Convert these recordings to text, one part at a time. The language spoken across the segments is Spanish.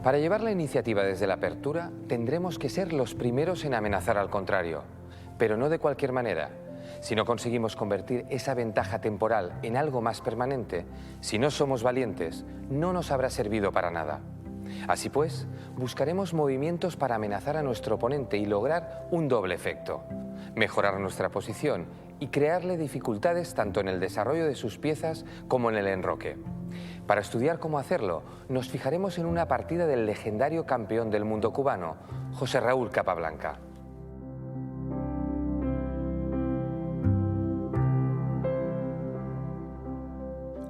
Para llevar la iniciativa desde la apertura, tendremos que ser los primeros en amenazar al contrario, pero no de cualquier manera. Si no conseguimos convertir esa ventaja temporal en algo más permanente, si no somos valientes, no nos habrá servido para nada. Así pues, buscaremos movimientos para amenazar a nuestro oponente y lograr un doble efecto: mejorar nuestra posición y crearle dificultades tanto en el desarrollo de sus piezas como en el enroque. Para estudiar cómo hacerlo, nos fijaremos en una partida del legendario campeón del mundo cubano, José Raúl Capablanca.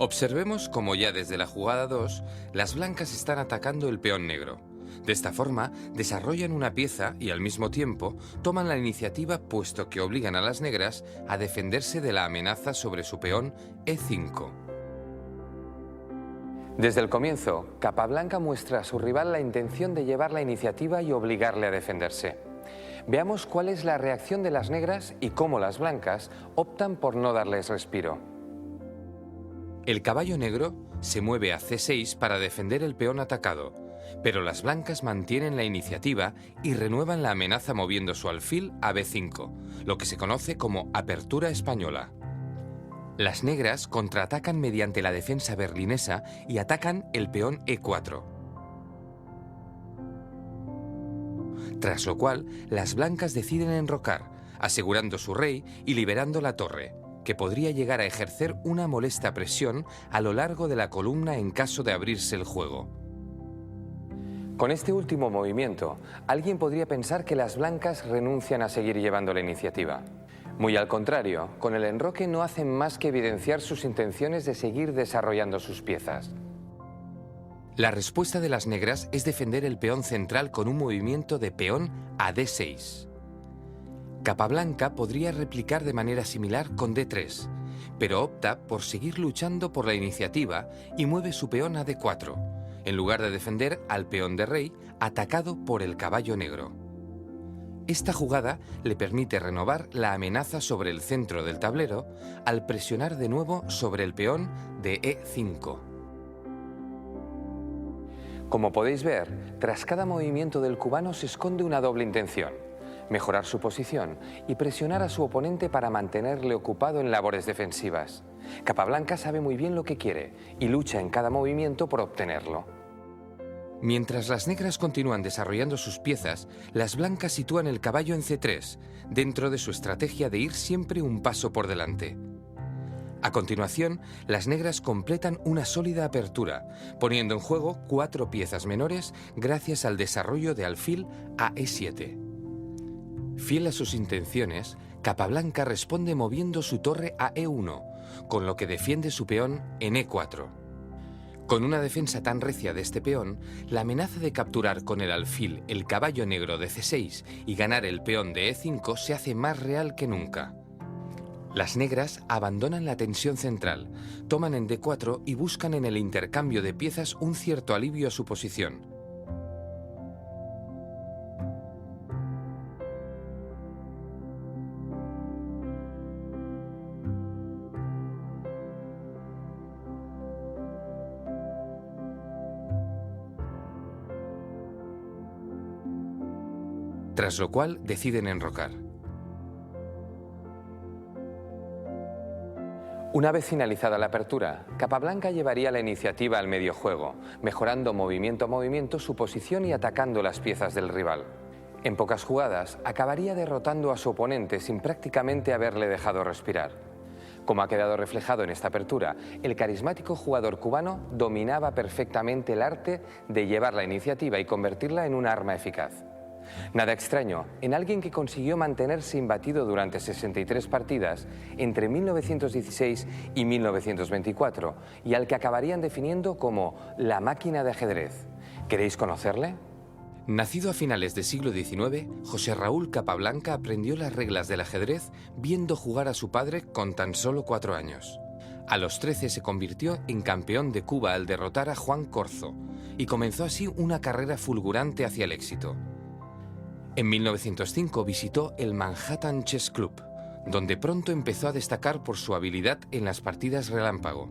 Observemos cómo ya desde la jugada 2, las blancas están atacando el peón negro. De esta forma, desarrollan una pieza y al mismo tiempo toman la iniciativa, puesto que obligan a las negras a defenderse de la amenaza sobre su peón E5. Desde el comienzo, Capablanca muestra a su rival la intención de llevar la iniciativa y obligarle a defenderse. Veamos cuál es la reacción de las negras y cómo las blancas optan por no darles respiro. El caballo negro se mueve a C6 para defender el peón atacado, pero las blancas mantienen la iniciativa y renuevan la amenaza moviendo su alfil a B5, lo que se conoce como apertura española. Las negras contraatacan mediante la defensa berlinesa y atacan el peón E4. Tras lo cual, las blancas deciden enrocar, asegurando su rey y liberando la torre, que podría llegar a ejercer una molesta presión a lo largo de la columna en caso de abrirse el juego. Con este último movimiento, alguien podría pensar que las blancas renuncian a seguir llevando la iniciativa. Muy al contrario, con el enroque no hacen más que evidenciar sus intenciones de seguir desarrollando sus piezas. La respuesta de las negras es defender el peón central con un movimiento de peón a D6. Capablanca podría replicar de manera similar con D3, pero opta por seguir luchando por la iniciativa y mueve su peón a D4, en lugar de defender al peón de rey atacado por el caballo negro. Esta jugada le permite renovar la amenaza sobre el centro del tablero al presionar de nuevo sobre el peón de E5. Como podéis ver, tras cada movimiento del cubano se esconde una doble intención: mejorar su posición y presionar a su oponente para mantenerle ocupado en labores defensivas. Capablanca sabe muy bien lo que quiere y lucha en cada movimiento por obtenerlo. Mientras las negras continúan desarrollando sus piezas, las blancas sitúan el caballo en C3, dentro de su estrategia de ir siempre un paso por delante. A continuación, las negras completan una sólida apertura, poniendo en juego 4 piezas menores gracias al desarrollo de alfil a E7. Fiel a sus intenciones, Capablanca responde moviendo su torre a E1, con lo que defiende su peón en E4. Con una defensa tan recia de este peón, la amenaza de capturar con el alfil el caballo negro de C6 y ganar el peón de E5 se hace más real que nunca. Las negras abandonan la tensión central, toman en D4 y buscan en el intercambio de piezas un cierto alivio a su posición. Tras lo cual deciden enrocar. Una vez finalizada la apertura, Capablanca llevaría la iniciativa al medio juego, mejorando movimiento a movimiento su posición y atacando las piezas del rival. En pocas jugadas, acabaría derrotando a su oponente sin prácticamente haberle dejado respirar. Como ha quedado reflejado en esta apertura, el carismático jugador cubano dominaba perfectamente el arte de llevar la iniciativa y convertirla en un arma eficaz. Nada extraño en alguien que consiguió mantenerse imbatido durante 63 partidas entre 1916 y 1924 y al que acabarían definiendo como la máquina de ajedrez. ¿Queréis conocerle? Nacido a finales del siglo XIX, José Raúl Capablanca aprendió las reglas del ajedrez viendo jugar a su padre con tan solo 4 años. A los 13 se convirtió en campeón de Cuba al derrotar a Juan Corzo y comenzó así una carrera fulgurante hacia el éxito. En 1905 visitó el Manhattan Chess Club, donde pronto empezó a destacar por su habilidad en las partidas relámpago.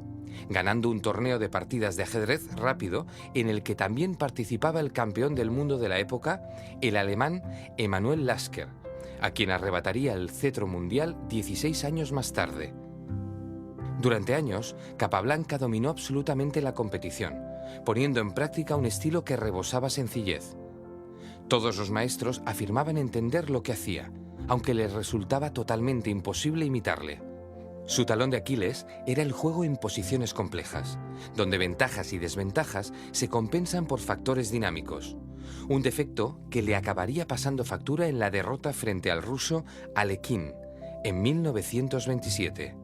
ganando un torneo de partidas de ajedrez rápido en el que también participaba el campeón del mundo de la época, el alemán Emanuel Lasker, a quien arrebataría el cetro mundial 16 años más tarde. Durante años, Capablanca dominó absolutamente la competición, poniendo en práctica un estilo que rebosaba sencillez. Todos los maestros afirmaban entender lo que hacía, aunque les resultaba totalmente imposible imitarle. Su talón de Aquiles era el juego en posiciones complejas, donde ventajas y desventajas se compensan por factores dinámicos. Un defecto que le acabaría pasando factura en la derrota frente al ruso Alekhine en 1927.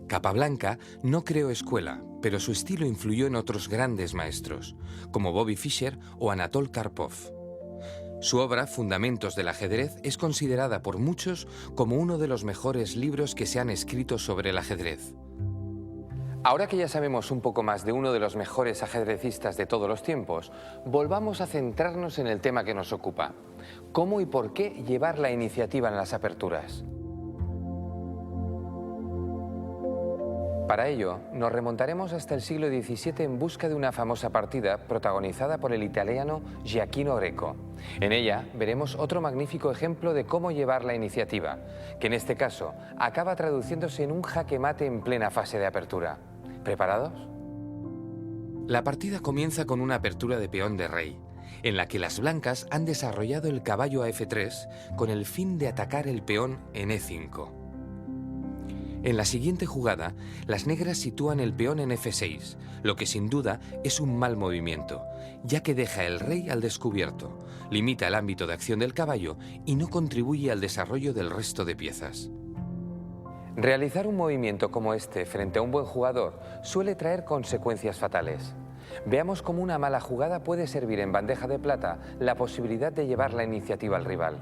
Capablanca no creó escuela, pero su estilo influyó en otros grandes maestros, como Bobby Fischer o Anatol Karpov. Su obra, Fundamentos del ajedrez, es considerada por muchos como uno de los mejores libros que se han escrito sobre el ajedrez. Ahora que ya sabemos un poco más de uno de los mejores ajedrecistas de todos los tiempos, volvamos a centrarnos en el tema que nos ocupa: ¿cómo y por qué llevar la iniciativa en las aperturas? Para ello, nos remontaremos hasta el siglo XVII en busca de una famosa partida protagonizada por el italiano Gioachino Greco. En ella veremos otro magnífico ejemplo de cómo llevar la iniciativa, que en este caso acaba traduciéndose en un jaque mate en plena fase de apertura. ¿Preparados? La partida comienza con una apertura de peón de rey, en la que las blancas han desarrollado el caballo a F3 con el fin de atacar el peón en E5. En la siguiente jugada, las negras sitúan el peón en F6, lo que sin duda es un mal movimiento, ya que deja el rey al descubierto, limita el ámbito de acción del caballo y no contribuye al desarrollo del resto de piezas. Realizar un movimiento como este frente a un buen jugador suele traer consecuencias fatales. Veamos cómo una mala jugada puede servir en bandeja de plata la posibilidad de llevar la iniciativa al rival.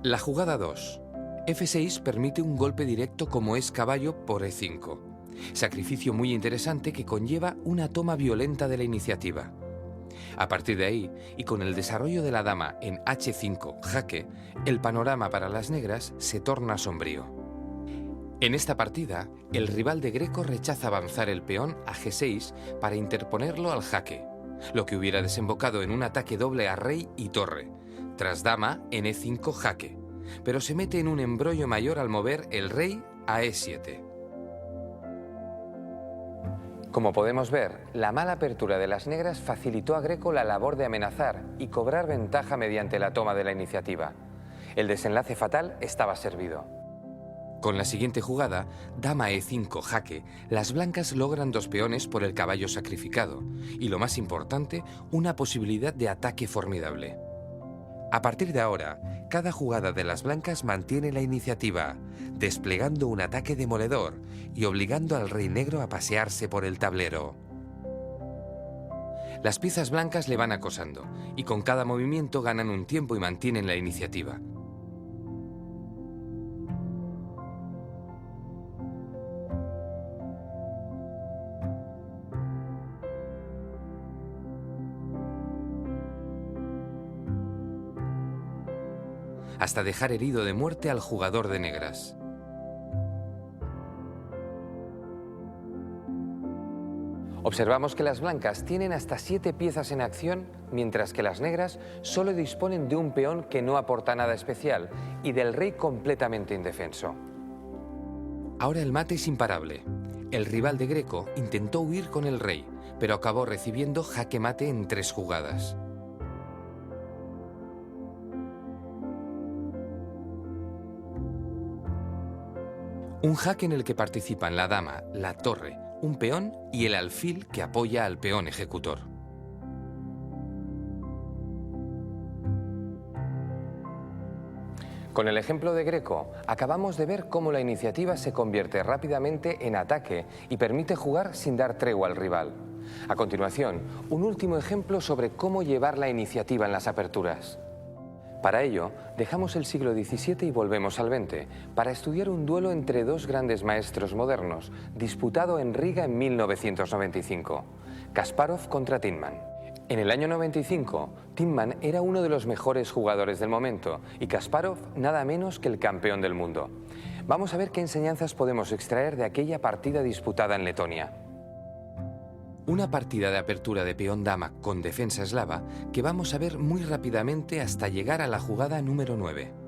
La jugada 2. F6 permite un golpe directo como es caballo por E5, sacrificio muy interesante que conlleva una toma violenta de la iniciativa. A partir de ahí, y con el desarrollo de la dama en H5 jaque, el panorama para las negras se torna sombrío. En esta partida, el rival de Greco rechaza avanzar el peón a G6 para interponerlo al jaque, lo que hubiera desembocado en un ataque doble a rey y torre, tras dama en E5 jaque, pero se mete en un embrollo mayor al mover el rey a E7. Como podemos ver, la mala apertura de las negras facilitó a Greco la labor de amenazar y cobrar ventaja mediante la toma de la iniciativa. El desenlace fatal estaba servido. Con la siguiente jugada, dama E5 jaque, las blancas logran dos peones por el caballo sacrificado y, lo más importante, una posibilidad de ataque formidable. A partir de ahora, cada jugada de las blancas mantiene la iniciativa, desplegando un ataque demoledor y obligando al rey negro a pasearse por el tablero. Las piezas blancas le van acosando y con cada movimiento ganan un tiempo y mantienen la iniciativa. Hasta dejar herido de muerte al jugador de negras. Observamos que las blancas tienen hasta 7 piezas en acción, mientras que las negras solo disponen de un peón que no aporta nada especial y del rey completamente indefenso. Ahora el mate es imparable. El rival de Greco intentó huir con el rey, pero acabó recibiendo jaque mate en 3 jugadas. Un jaque en el que participan la dama, la torre, un peón y el alfil que apoya al peón ejecutor. Con el ejemplo de Greco, acabamos de ver cómo la iniciativa se convierte rápidamente en ataque y permite jugar sin dar tregua al rival. A continuación, un último ejemplo sobre cómo llevar la iniciativa en las aperturas. Para ello, dejamos el siglo XVII y volvemos al XX, para estudiar un duelo entre dos grandes maestros modernos, disputado en Riga en 1995, Kasparov contra Tiemann. En el año 95, Tiemann era uno de los mejores jugadores del momento y Kasparov nada menos que el campeón del mundo. Vamos a ver qué enseñanzas podemos extraer de aquella partida disputada en Letonia. Una partida de apertura de peón dama con defensa eslava que vamos a ver muy rápidamente hasta llegar a la jugada número 9.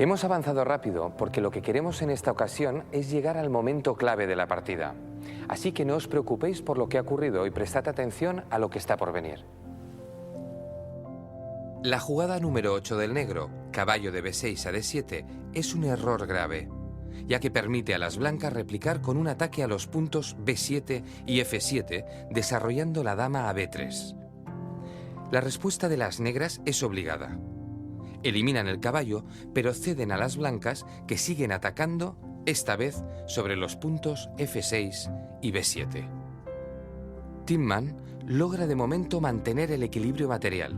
Hemos avanzado rápido porque lo que queremos en esta ocasión es llegar al momento clave de la partida. Así que no os preocupéis por lo que ha ocurrido y prestad atención a lo que está por venir. La jugada número 8 del negro, caballo de b6 a d7, es un error grave, ya que permite a las blancas replicar con un ataque a los puntos b7 y f7, desarrollando la dama a b3. La respuesta de las negras es obligada. Eliminan el caballo, pero ceden a las blancas que siguen atacando, esta vez sobre los puntos f6 y b7. Tiemann logra de momento mantener el equilibrio material,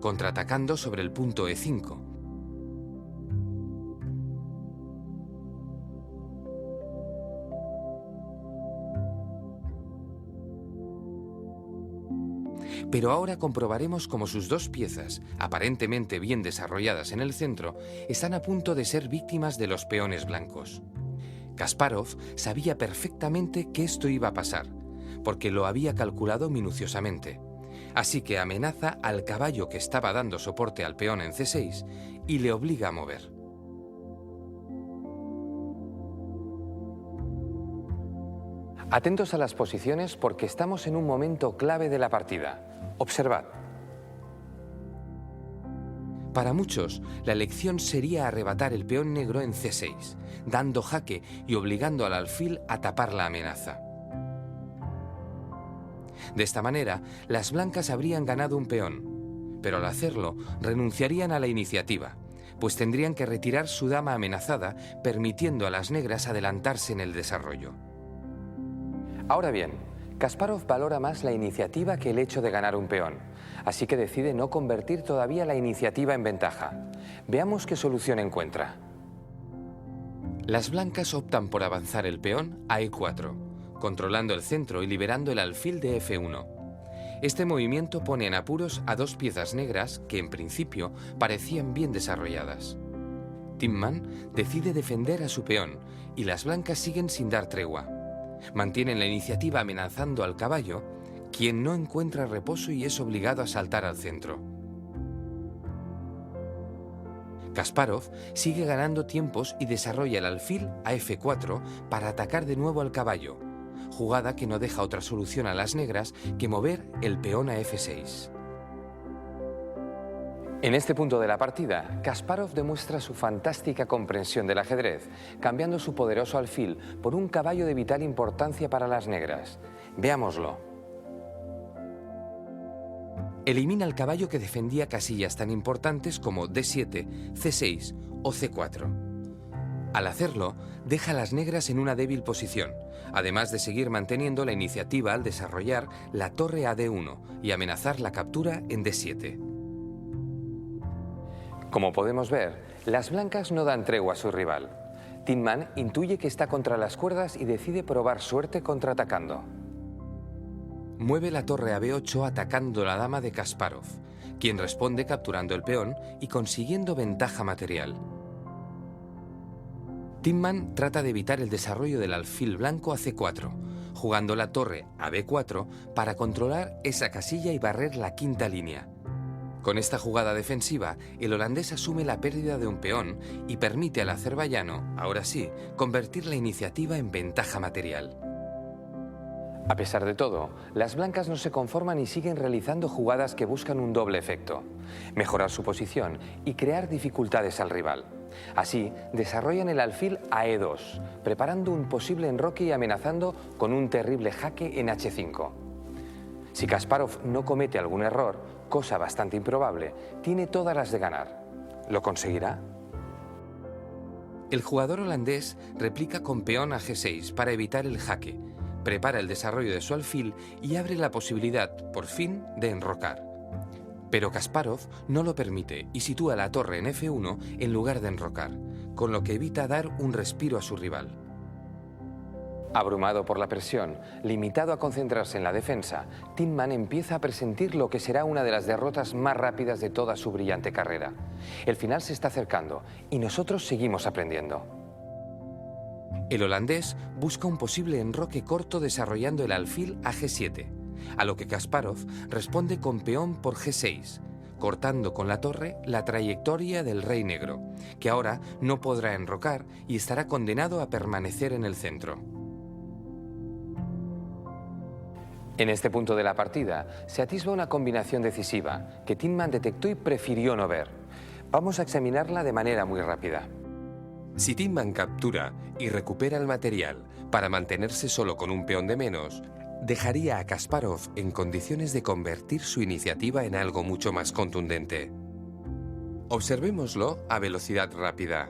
contraatacando sobre el punto e5. Pero ahora comprobaremos cómo sus dos piezas, aparentemente bien desarrolladas en el centro, están a punto de ser víctimas de los peones blancos. Kasparov sabía perfectamente que esto iba a pasar, porque lo había calculado minuciosamente. Así que amenaza al caballo que estaba dando soporte al peón en c6 y le obliga a mover. Atentos a las posiciones porque estamos en un momento clave de la partida. Observad. Para muchos, la elección sería arrebatar el peón negro en c6, dando jaque y obligando al alfil a tapar la amenaza. De esta manera, las blancas habrían ganado un peón, pero al hacerlo renunciarían a la iniciativa, pues tendrían que retirar su dama amenazada, permitiendo a las negras adelantarse en el desarrollo. Ahora bien, Kasparov valora más la iniciativa que el hecho de ganar un peón, así que decide no convertir todavía la iniciativa en ventaja. Veamos qué solución encuentra. Las blancas optan por avanzar el peón a e4, controlando el centro y liberando el alfil de f1. Este movimiento pone en apuros a dos piezas negras que en principio parecían bien desarrolladas. Tiemann decide defender a su peón y las blancas siguen sin dar tregua. Mantienen la iniciativa amenazando al caballo, quien no encuentra reposo y es obligado a saltar al centro. Kasparov sigue ganando tiempos y desarrolla el alfil a f4 para atacar de nuevo al caballo, jugada que no deja otra solución a las negras que mover el peón a f6. En este punto de la partida, Kasparov demuestra su fantástica comprensión del ajedrez, cambiando su poderoso alfil por un caballo de vital importancia para las negras. Veámoslo. Elimina el caballo que defendía casillas tan importantes como d7, c6 o c4. Al hacerlo, deja a las negras en una débil posición, además de seguir manteniendo la iniciativa al desarrollar la torre a d1 y amenazar la captura en d7. Como podemos ver, las blancas no dan tregua a su rival. Tiemann intuye que está contra las cuerdas y decide probar suerte contraatacando. Mueve la torre a b8 atacando la dama de Kasparov, quien responde capturando el peón y consiguiendo ventaja material. Tiemann trata de evitar el desarrollo del alfil blanco a c4, jugando la torre a b4 para controlar esa casilla y barrer la quinta línea. Con esta jugada defensiva, el holandés asume la pérdida de un peón y permite al azerbaiyano, ahora sí, convertir la iniciativa en ventaja material. A pesar de todo, las blancas no se conforman y siguen realizando jugadas que buscan un doble efecto: mejorar su posición y crear dificultades al rival. Así, desarrollan el alfil a E2, preparando un posible enroque y amenazando con un terrible jaque en H5. Si Kasparov no comete algún error, cosa bastante improbable, tiene todas las de ganar. ¿Lo conseguirá? El jugador holandés replica con peón a G6 para evitar el jaque, prepara el desarrollo de su alfil y abre la posibilidad, por fin, de enrocar. Pero Kasparov no lo permite y sitúa la torre en F1 en lugar de enrocar, con lo que evita dar un respiro a su rival. Abrumado por la presión, limitado a concentrarse en la defensa, Tiemann empieza a presentir lo que será una de las derrotas más rápidas de toda su brillante carrera. El final se está acercando y nosotros seguimos aprendiendo. El holandés busca un posible enroque corto desarrollando el alfil a G7, a lo que Kasparov responde con peón por G6, cortando con la torre la trayectoria del rey negro, que ahora no podrá enrocar y estará condenado a permanecer en el centro. En este punto de la partida se atisba una combinación decisiva que Tiemann detectó y prefirió no ver. Vamos a examinarla de manera muy rápida. Si Tiemann captura y recupera el material para mantenerse solo con un peón de menos, dejaría a Kasparov en condiciones de convertir su iniciativa en algo mucho más contundente. Observémoslo a velocidad rápida.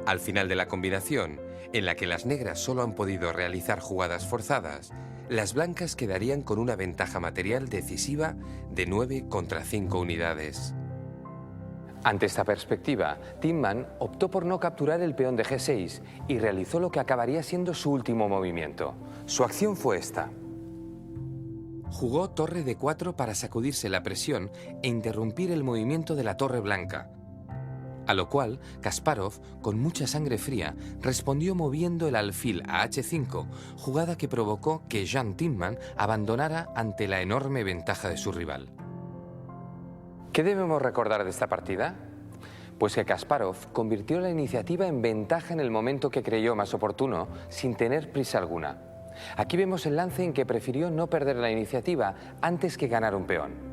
Al final de la combinación, en la que las negras solo han podido realizar jugadas forzadas, las blancas quedarían con una ventaja material decisiva de 9 contra 5 unidades. Ante esta perspectiva, Tiemann optó por no capturar el peón de G6 y realizó lo que acabaría siendo su último movimiento. Su acción fue esta. Jugó torre D4 para sacudirse la presión e interrumpir el movimiento de la torre blanca, a lo cual Kasparov, con mucha sangre fría, respondió moviendo el alfil a H5, jugada que provocó que Jan Tiemann abandonara ante la enorme ventaja de su rival. ¿Qué debemos recordar de esta partida? Pues que Kasparov convirtió la iniciativa en ventaja en el momento que creyó más oportuno, sin tener prisa alguna. Aquí vemos el lance en que prefirió no perder la iniciativa antes que ganar un peón.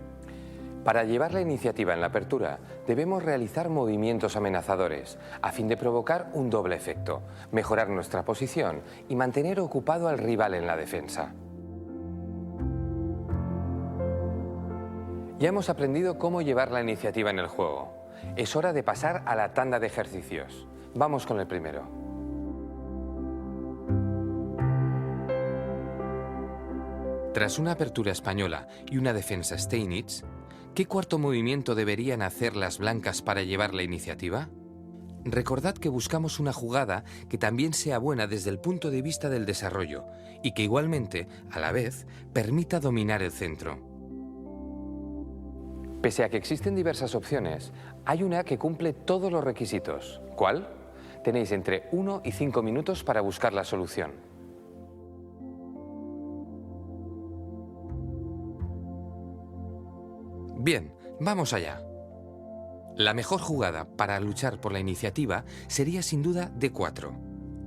Para llevar la iniciativa en la apertura, debemos realizar movimientos amenazadores, a fin de provocar un doble efecto: mejorar nuestra posición y mantener ocupado al rival en la defensa. Ya hemos aprendido cómo llevar la iniciativa en el juego. Es hora de pasar a la tanda de ejercicios. Vamos con el primero. Tras una apertura española y una defensa Steinitz, ¿qué cuarto movimiento deberían hacer las blancas para llevar la iniciativa? Recordad que buscamos una jugada que también sea buena desde el punto de vista del desarrollo y que igualmente, a la vez, permita dominar el centro. Pese a que existen diversas opciones, hay una que cumple todos los requisitos. ¿Cuál? Tenéis entre 1 y 5 minutos para buscar la solución. Bien, vamos allá. La mejor jugada para luchar por la iniciativa sería sin duda D4.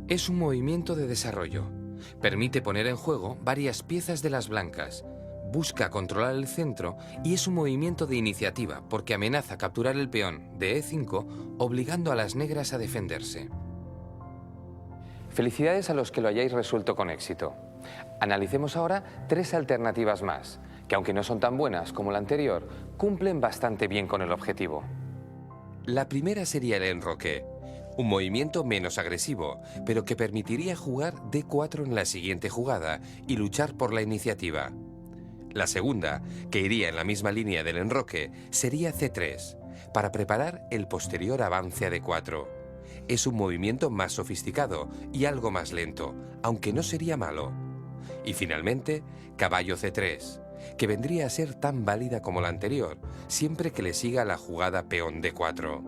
Es un movimiento de desarrollo. Permite poner en juego varias piezas de las blancas. Busca controlar el centro y es un movimiento de iniciativa porque amenaza capturar el peón de E5, obligando a las negras a defenderse. Felicidades a los que lo hayáis resuelto con éxito. Analicemos ahora 3 alternativas más, que aunque no son tan buenas como la anterior, cumplen bastante bien con el objetivo. La primera sería el enroque, un movimiento menos agresivo, pero que permitiría jugar D4 en la siguiente jugada y luchar por la iniciativa. La segunda, que iría en la misma línea del enroque, sería C3, para preparar el posterior avance a D4. Es un movimiento más sofisticado y algo más lento, aunque no sería malo. Y finalmente, caballo C3, que vendría a ser tan válida como la anterior, siempre que le siga la jugada peón D4.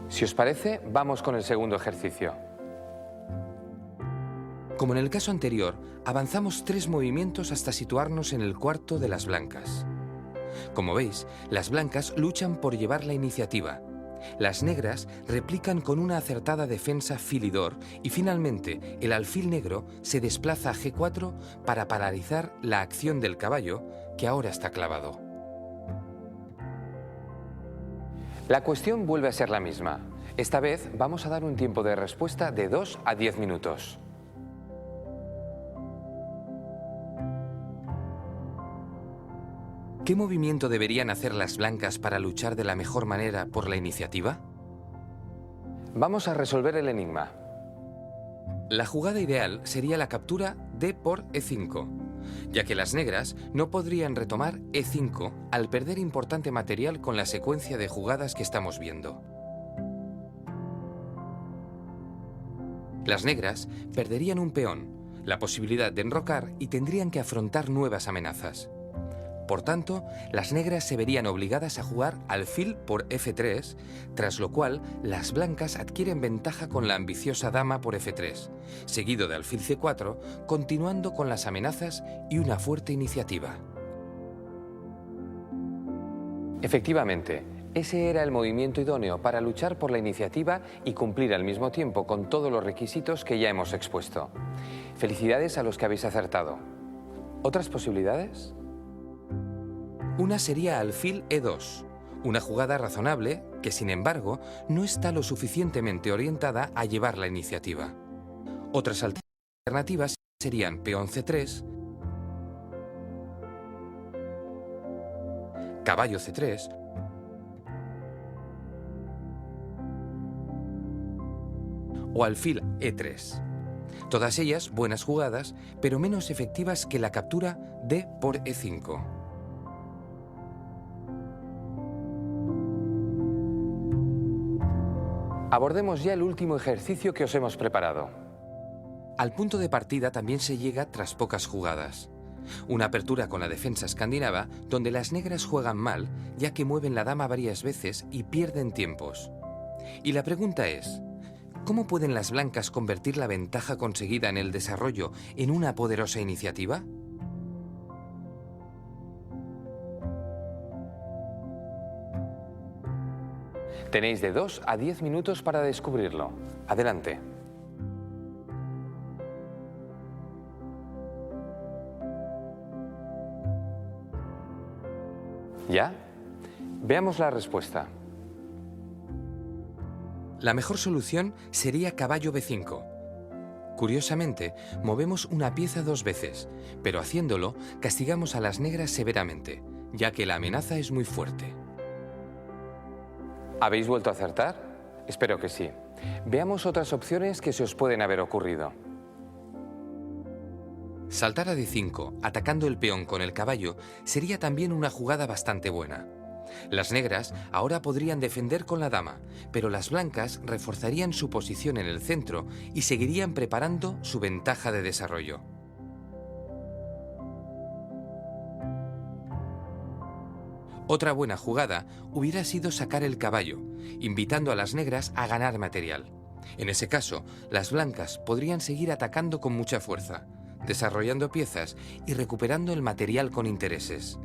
Si os parece, vamos con el segundo ejercicio. Como en el caso anterior, avanzamos 3 movimientos hasta situarnos en el cuarto de las blancas. Como veis, las blancas luchan por llevar la iniciativa. Las negras replican con una acertada defensa fil-idor y finalmente el alfil negro se desplaza a G4 para paralizar la acción del caballo, que ahora está clavado. La cuestión vuelve a ser la misma. Esta vez vamos a dar un tiempo de respuesta de 2 a 10 minutos. ¿Qué movimiento deberían hacer las blancas para luchar de la mejor manera por la iniciativa? Vamos a resolver el enigma. La jugada ideal sería la captura D por E5, ya que las negras no podrían retomar E5 al perder importante material con la secuencia de jugadas que estamos viendo. Las negras perderían un peón, la posibilidad de enrocar y tendrían que afrontar nuevas amenazas. Por tanto, las negras se verían obligadas a jugar alfil por F3, tras lo cual las blancas adquieren ventaja con la ambiciosa dama por F3, seguido de alfil C4, continuando con las amenazas y una fuerte iniciativa. Efectivamente, ese era el movimiento idóneo para luchar por la iniciativa y cumplir al mismo tiempo con todos los requisitos que ya hemos expuesto. Felicidades a los que habéis acertado. ¿Otras posibilidades? Una sería alfil E2, una jugada razonable que, sin embargo, no está lo suficientemente orientada a llevar la iniciativa. Otras alternativas serían peón C3, caballo C3 o alfil E3. Todas ellas buenas jugadas, pero menos efectivas que la captura D por E5. Abordemos ya el último ejercicio que os hemos preparado. Al punto de partida también se llega tras pocas jugadas. Una apertura con la defensa escandinava donde las negras juegan mal, ya que mueven la dama varias veces y pierden tiempos. Y la pregunta es, ¿cómo pueden las blancas convertir la ventaja conseguida en el desarrollo en una poderosa iniciativa? Tenéis de 2 a 10 minutos para descubrirlo. Adelante. ¿Ya? Veamos la respuesta. La mejor solución sería caballo B5. Curiosamente, movemos una pieza 2 veces, pero haciéndolo castigamos a las negras severamente, ya que la amenaza es muy fuerte. ¿Habéis vuelto a acertar? Espero que sí. Veamos otras opciones que se os pueden haber ocurrido. Saltar a D5, atacando el peón con el caballo, sería también una jugada bastante buena. Las negras ahora podrían defender con la dama, pero las blancas reforzarían su posición en el centro y seguirían preparando su ventaja de desarrollo. Otra buena jugada hubiera sido sacar el caballo, invitando a las negras a ganar material. En ese caso, las blancas podrían seguir atacando con mucha fuerza, desarrollando piezas y recuperando el material con intereses.